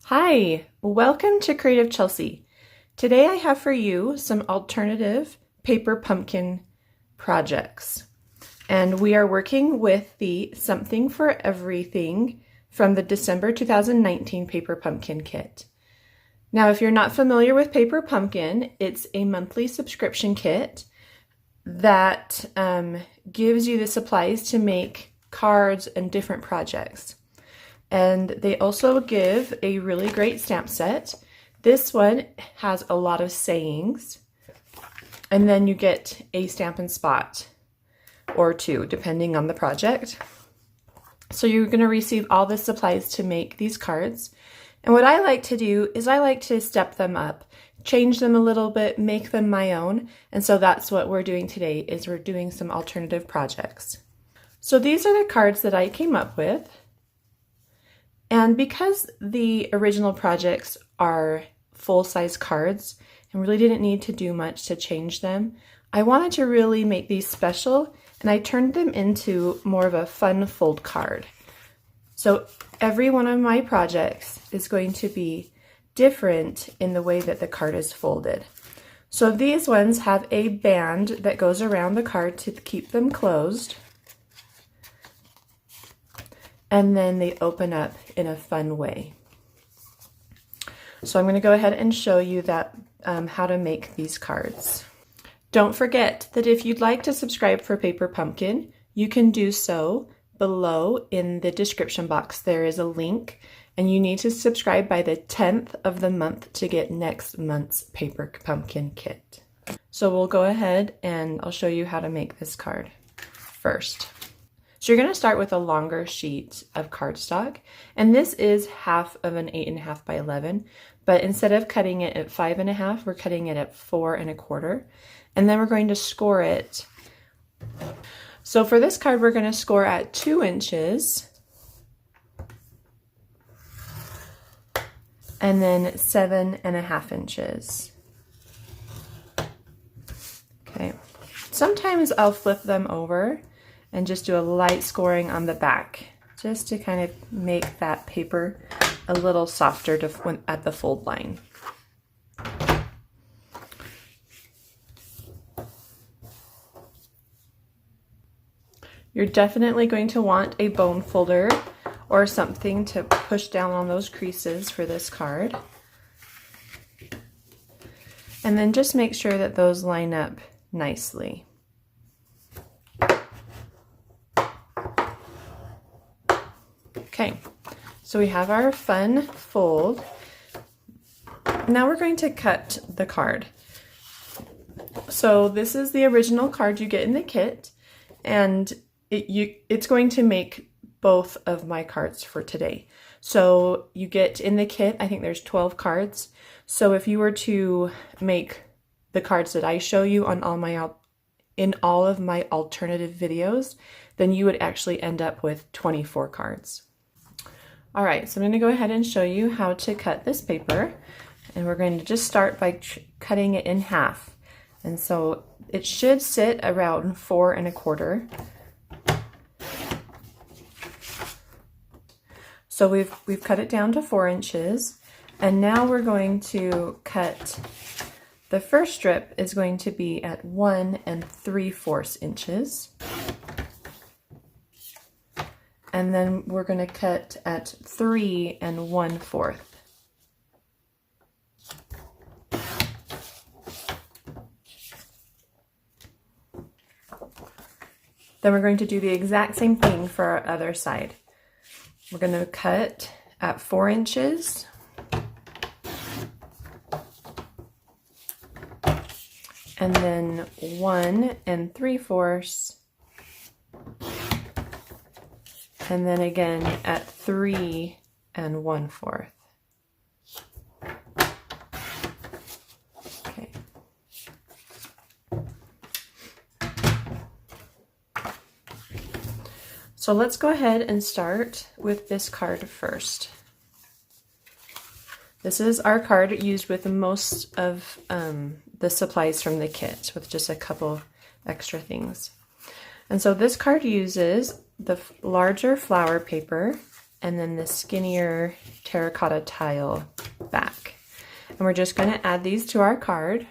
Hi, welcome to CreativeChelsey. Today I have for you some alternative paper pumpkin projects. And we are working with the Something for Everything from the December 2019 Paper Pumpkin Kit. Now, if you're not familiar with Paper Pumpkin, it's a monthly subscription kit that gives you the supplies to make cards and different projects. And they also give a really great stamp set. This one has a lot of sayings, and then you get a Stampin' Spot or two, depending on the project. So you're going to receive all the supplies to make these cards. And what I like to do is I like to step them up, change them a little bit, make them my own. And so that's what we're doing today, is we're doing some alternative projects. So these are the cards that I came up with. And because the original projects are full-size cards and really didn't need to do much to change them, I wanted to really make these special, and I turned them into more of a fun fold card. So every one of my projects is going to be different in the way that the card is folded. So these ones have a band that goes around the card to keep them closed. And then they open up in a fun way. So I'm going to go ahead and show you that how to make these cards. Don't forget that if you'd like to subscribe for Paper Pumpkin, you can do so below in the description box. There is a link, and you need to subscribe by the 10th of the month to get next month's Paper Pumpkin kit. So we'll go ahead and I'll show you how to make this card first. So you're going to start with a longer sheet of cardstock, and this is half of an 8.5 by 11, but instead of cutting it at 5.5, we're cutting it at 4.25, and then we're going to score it. So for this card, we're going to score at 2 inches, and then 7.5 inches. Okay, sometimes I'll flip them over and just do a light scoring on the back, just to kind of make that paper a little softer at the fold line. You're definitely going to want a bone folder or something to push down on those creases for this card. And then just make sure that those line up nicely. Okay, so we have our fun fold. Now we're going to cut the card. So this is the original card you get in the kit, and it's going to make both of my cards for today. So you get in the kit, I think there's 12 cards. So if you were to make the cards that I show you on in all of my alternative videos, then you would actually end up with 24 cards. All right, so I'm going to go ahead and show you how to cut this paper, and we're going to just start by cutting it in half. And so it should sit around 4.25. So we've cut it down to 4 inches, and now we're going to cut. The first strip is going to be at 1 3/4 inches. And then we're going to cut at 3 1/4. Then we're going to do the exact same thing for our other side. We're going to cut at 4 inches. And then 1 3/4. And then again at 3 1/4. Okay. So let's go ahead and start with this card first. This is our card used with most of the supplies from the kit, with just a couple extra things. And so this card uses the larger flower paper and then the skinnier terracotta tile back. And we're just going to add these to our card.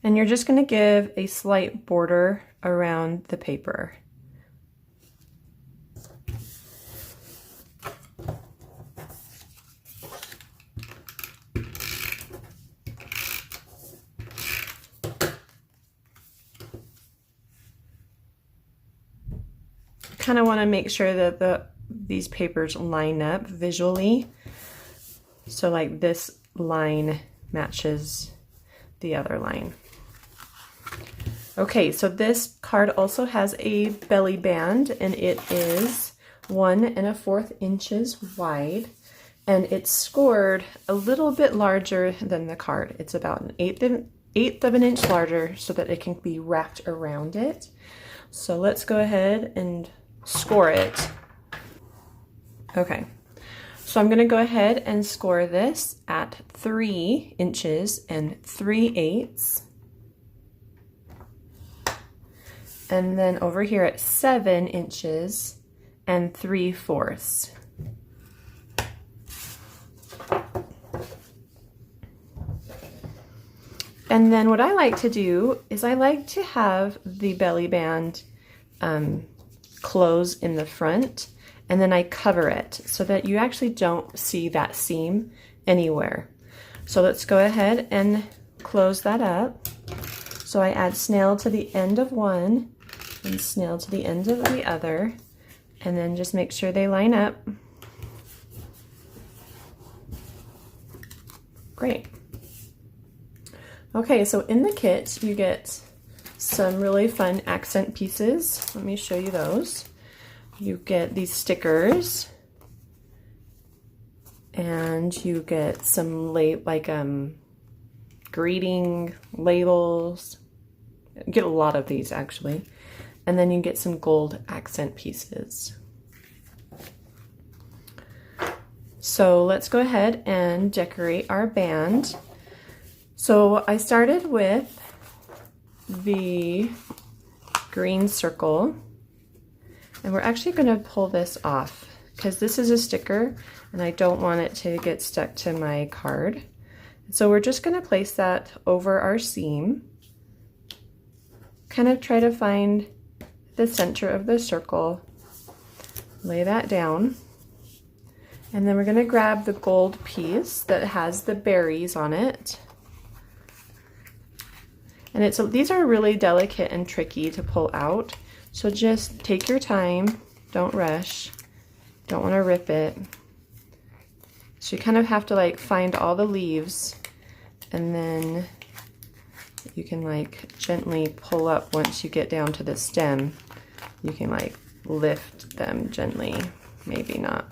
And you're just going to give a slight border around the paper. Kind of want to make sure that these papers line up visually. So like this line matches the other line. Okay, so this card also has a belly band, and it is 1 1/4 inches wide, and it's scored a little bit larger than the card. It's about an eighth of an inch larger so that it can be wrapped around it. So let's go ahead and score it. Okay, so I'm going to go ahead and score this at 3 inches and 3/8. And then over here at 7 inches and 3/4. And then what I like to do is I like to have the belly band close in the front, and then I cover it so that you actually don't see that seam anywhere. So let's go ahead and close that up. So I add snail to the end of one and snail to the end of the other, and then just make sure they line up. Great. Okay, so in the kit you get some really fun accent pieces. Let me show you those. You get these stickers, and you get some greeting labels. You get a lot of these actually. And then you get some gold accent pieces. So let's go ahead and decorate our band. So I started with the green circle, and we're actually going to pull this off because this is a sticker and I don't want it to get stuck to my card. So we're just going to place that over our seam, kind of try to find the center of the circle, lay that down, and then we're going to grab the gold piece that has the berries on it. And these are really delicate and tricky to pull out, so just take your time, don't rush, don't want to rip it. So you kind of have to like find all the leaves, and then you can like gently pull up once you get down to the stem. You can like lift them gently, maybe not.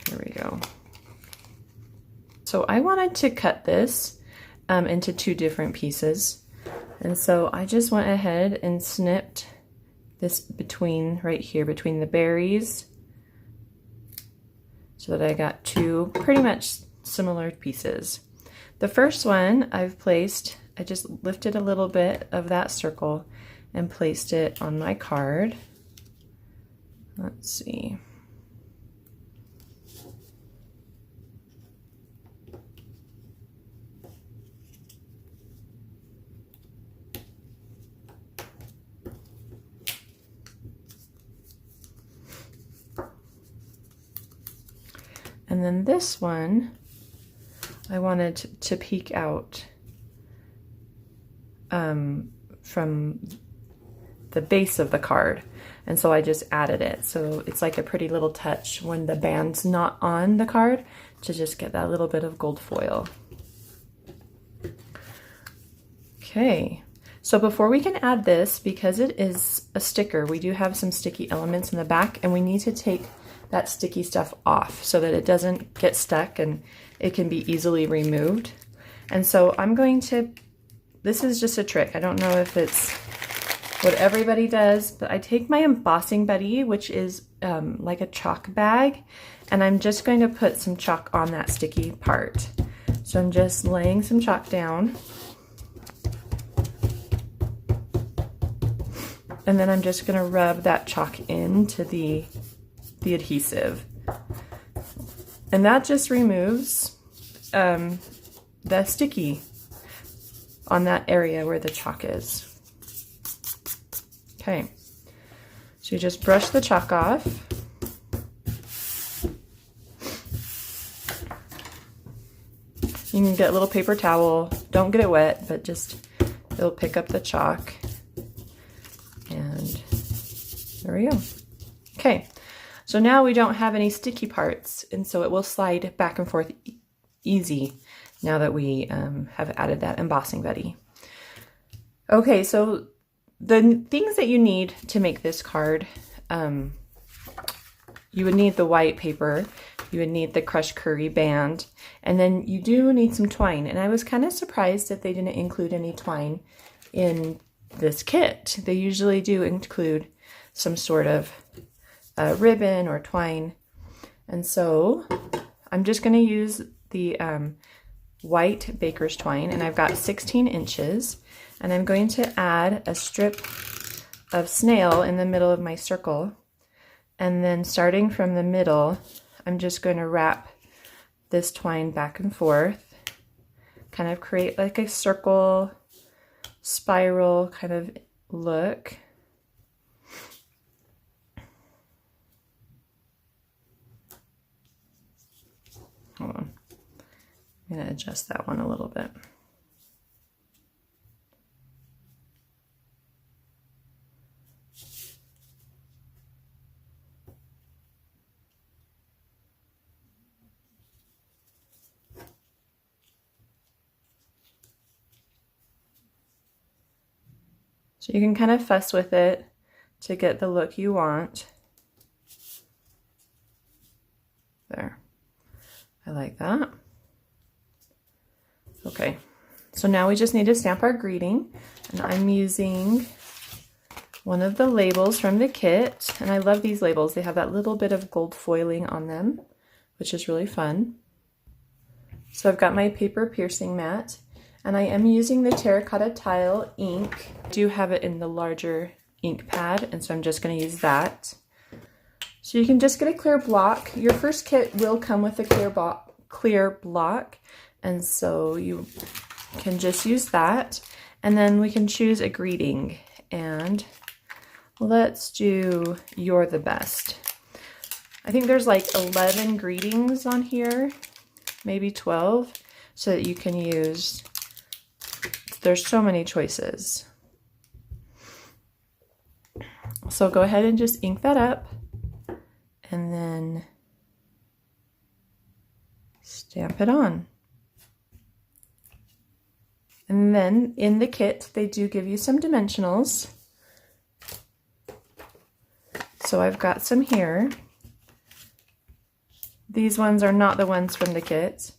There we go. So I wanted to cut this into 2 different pieces, and so I just went ahead and snipped this right here between the berries, so that I got 2 pretty much similar pieces. The first one I just lifted a little bit of that circle and placed it on my card. Let's see. And then this one, I wanted to peek out from the base of the card. And so I just added it. So it's like a pretty little touch when the band's not on the card to just get that little bit of gold foil. Okay, so before we can add this, because it is a sticker, we do have some sticky elements in the back, and we need to take that sticky stuff off so that it doesn't get stuck and it can be easily removed. And so I'm going to, this is just a trick. I don't know if it's what everybody does, but I take my embossing buddy, which is like a chalk bag, and I'm just going to put some chalk on that sticky part. So I'm just laying some chalk down, and then I'm just going to rub that chalk into the adhesive, and that just removes the sticky on that area where the chalk is. Okay, so you just brush the chalk off. You can get a little paper towel. Don't get it wet, but just, it'll pick up the chalk. And there we go. Okay, so now we don't have any sticky parts, and so it will slide back and forth easy now that we have added that embossing buddy. Okay, so the things that you need to make this card, you would need the white paper, you would need the crushed curry band, and then you do need some twine. And I was kind of surprised that they didn't include any twine in this kit. They usually do include some sort of ribbon or twine. And so I'm just going to use the white baker's twine, and I've got 16 inches. And I'm going to add a strip of snail in the middle of my circle. And then starting from the middle, I'm just going to wrap this twine back and forth, kind of create like a circle, spiral kind of look. Hold on. I'm going to adjust that one a little bit. So you can kind of fuss with it to get the look you want. There. I like that. Okay, so now we just need to stamp our greeting, and I'm using one of the labels from the kit, and I love these labels. They have that little bit of gold foiling on them, which is really fun. So I've got my paper piercing mat, and I am using the terracotta tile ink. I do have it in the larger ink pad, and so I'm just going to use that. So you can just get a clear block. Your first kit will come with a clear block, and so you can just use that. And then we can choose a greeting, and let's do "You're the Best." I think there's like 11 greetings on here, maybe 12, so that you can use. There's so many choices. So go ahead and just ink that up, and then stamp it on. And then in the kit, they do give you some dimensionals. So I've got some here. These ones are not the ones from the kit,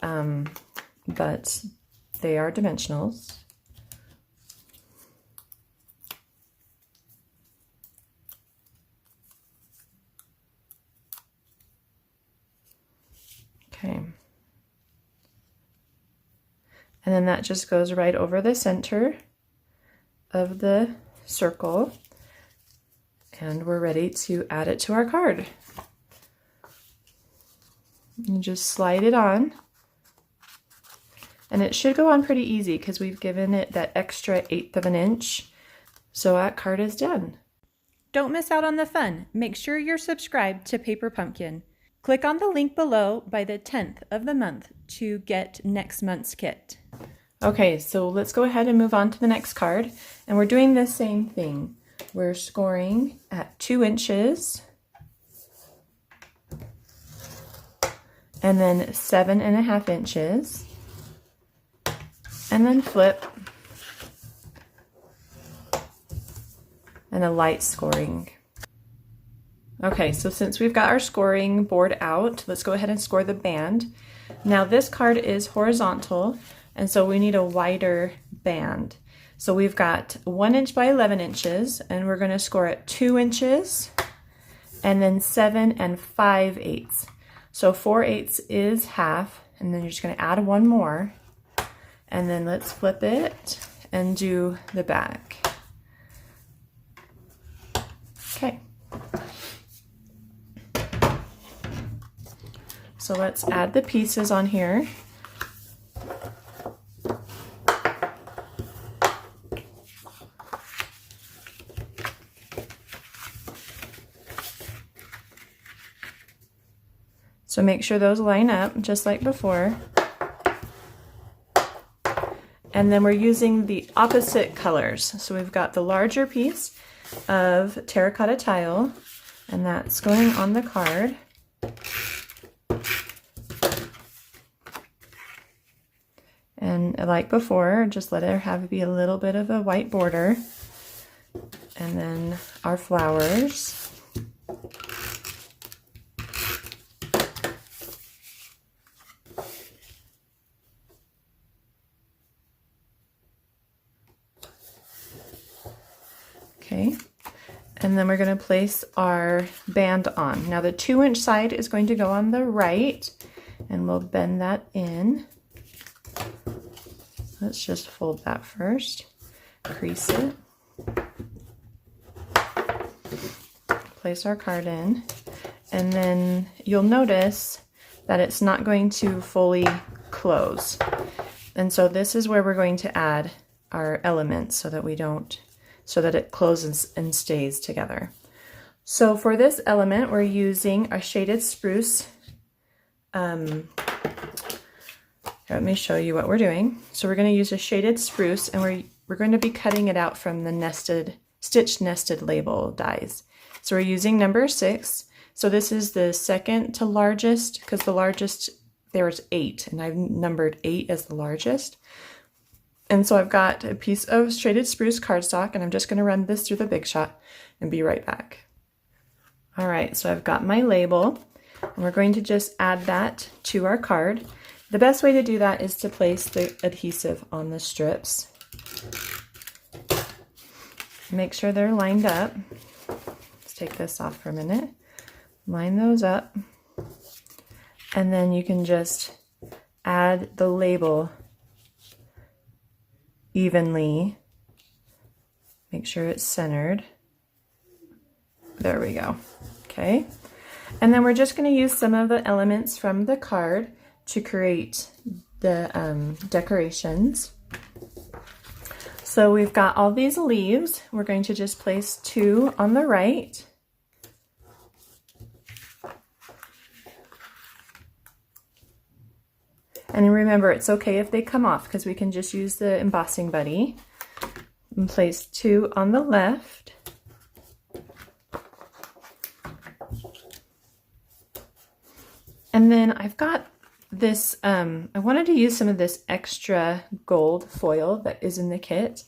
but they are dimensionals. Okay. And then that just goes right over the center of the circle, and we're ready to add it to our card. You just slide it on, and it should go on pretty easy because we've given it that extra 1/8 of an inch. So that card is done. Don't miss out on the fun. Make sure you're subscribed to Paper Pumpkin. Click on the link below by the 10th of the month to get next month's kit. Okay, so let's go ahead and move on to the next card, and we're doing the same thing. We're scoring at 2 inches, and then 7.5 inches, and then flip, and a light scoring. Okay, so since we've got our scoring board out, let's go ahead and score the band. Now this card is horizontal, and so we need a wider band. So we've got 1 inch by 11 inches, and we're going to score at 2 inches, and then 7 5/8. So 4/8 is half, and then you're just going to add 1 more, and then let's flip it and do the back. Okay. So let's add the pieces on here. So make sure those line up just like before. And then we're using the opposite colors. So we've got the larger piece of terracotta tile, and that's going on the card. And like before, just let it be a little bit of a white border. And then our flowers. Okay, and then we're going to place our band on. Now the 2-inch side is going to go on the right, and we'll bend that in. Let's just fold that first, crease it, place our card in, and then you'll notice that it's not going to fully close. And so this is where we're going to add our elements so that it closes and stays together. So for this element, we're using a shaded spruce. Let me show you what we're doing. So we're going to use a shaded spruce, and we're going to be cutting it out from the stitch nested label dies. So we're using number 6. So this is the second to largest, because the largest, there's 8, and I've numbered 8 as the largest. And so I've got a piece of shaded spruce cardstock, and I'm just going to run this through the Big Shot and be right back. All right, so I've got my label, and we're going to just add that to our card. The best way to do that is to place the adhesive on the strips. Make sure they're lined up. Let's take this off for a minute. Line those up, and then you can just add the label evenly. Make sure it's centered. There we go. Okay. And then we're just going to use some of the elements from the card to create the decorations. So we've got all these leaves. We're going to just place 2 on the right. And remember, it's okay if they come off, because we can just use the embossing buddy. And place 2 on the left. And then I've got this, I wanted to use some of this extra gold foil that is in the kit.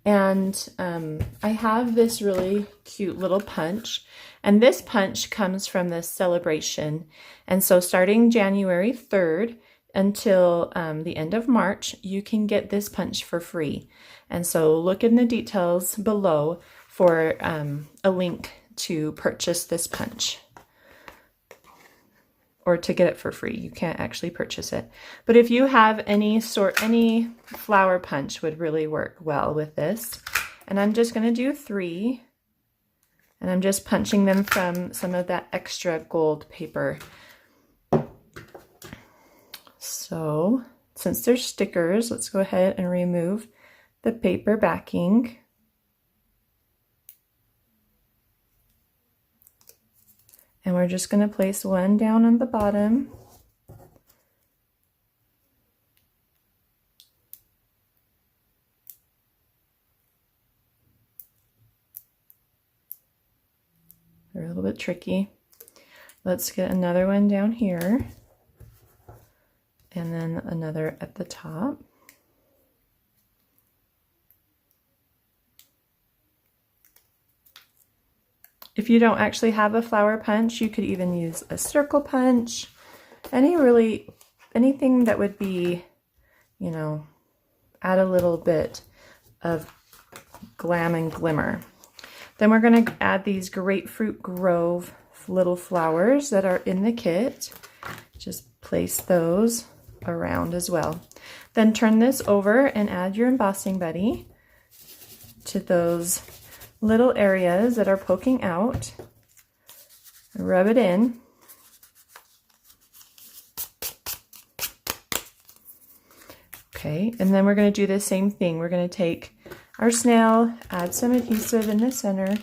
And I have this really cute little punch. And this punch comes from the Sale-a-bration. And so starting January 3rd, until the end of March, you can get this punch for free. And so look in the details below for a link to purchase this punch, or to get it for free. You can't actually purchase it. But if you have any flower punch would really work well with this. And I'm just going to do 3. And I'm just punching them from some of that extra gold paper. So since they're stickers, let's go ahead and remove the paper backing. And we're just going to place 1 down on the bottom. They're a little bit tricky. Let's get another one down here. And then another at the top. If you don't actually have a flower punch, you could even use a circle punch. Anything that would be, you know, add a little bit of glam and glimmer. Then we're going to add these Grapefruit Grove little flowers that are in the kit. Just place those around as well. Then turn this over and add your embossing buddy to those little areas that are poking out. Rub it in. Okay, and then we're going to do the same thing. We're going to take our snail, add some adhesive in the center,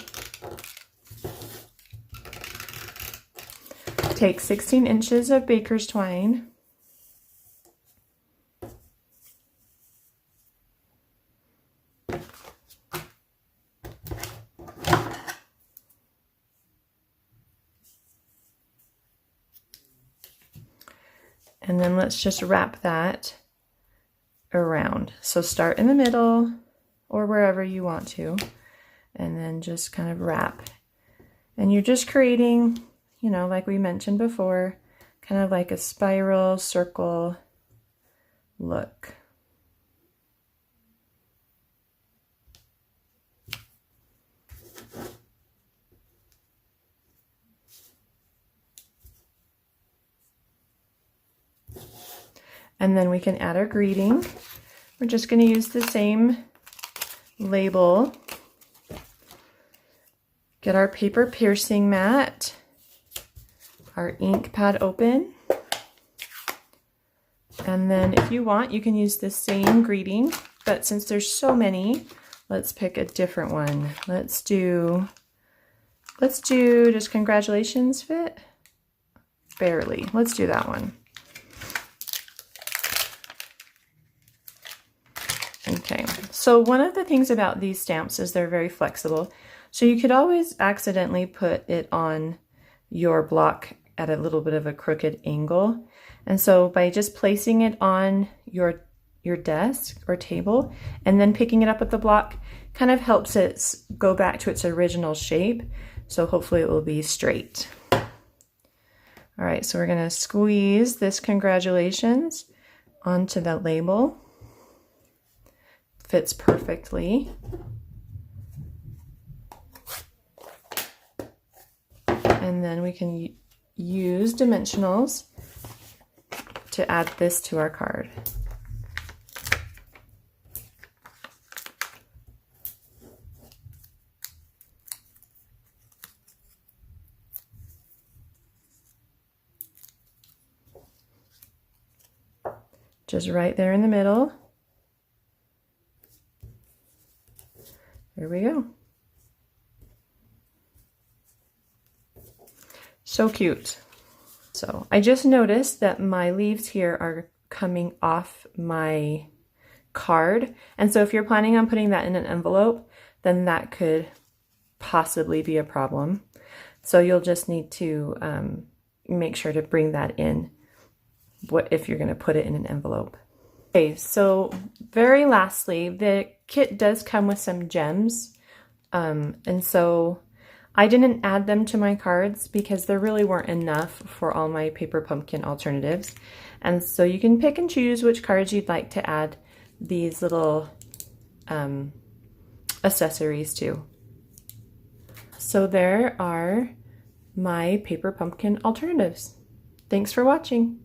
take 16 inches of baker's twine, and then let's just wrap that around. So start in the middle or wherever you want to, and then just kind of wrap. And you're just creating, you know, like we mentioned before, kind of like a spiral circle look. And then we can add our greeting. We're just going to use the same label. Get our paper piercing mat, our ink pad open, and then if you want, you can use the same greeting, but since there's so many, let's pick a different one. Let's do just congratulations fit? Barely. Let's do that one. Okay, so one of the things about these stamps is they're very flexible. So you could always accidentally put it on your block at a little bit of a crooked angle. And so by just placing it on your desk or table and then picking it up with the block kind of helps it go back to its original shape. So hopefully it will be straight. All right, so we're gonna squeeze this congratulations onto the label. Fits perfectly. And then we can use dimensionals to add this to our card. Just right there in the middle. There we go. So cute. So I just noticed that my leaves here are coming off my card. And so if you're planning on putting that in an envelope, then that could possibly be a problem. So you'll just need to make sure to bring that in if you're going to put it in an envelope. Okay, so very lastly, the kit does come with some gems. And so I didn't add them to my cards because there really weren't enough for all my paper pumpkin alternatives. And so you can pick and choose which cards you'd like to add these little accessories to. So there are my paper pumpkin alternatives. Thanks for watching.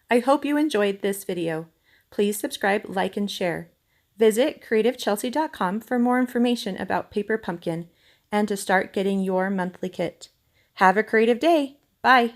I hope you enjoyed this video. Please subscribe, like, and share. Visit CreativeChelsey.com for more information about paper pumpkin and to start getting your monthly kit. Have a creative day. Bye.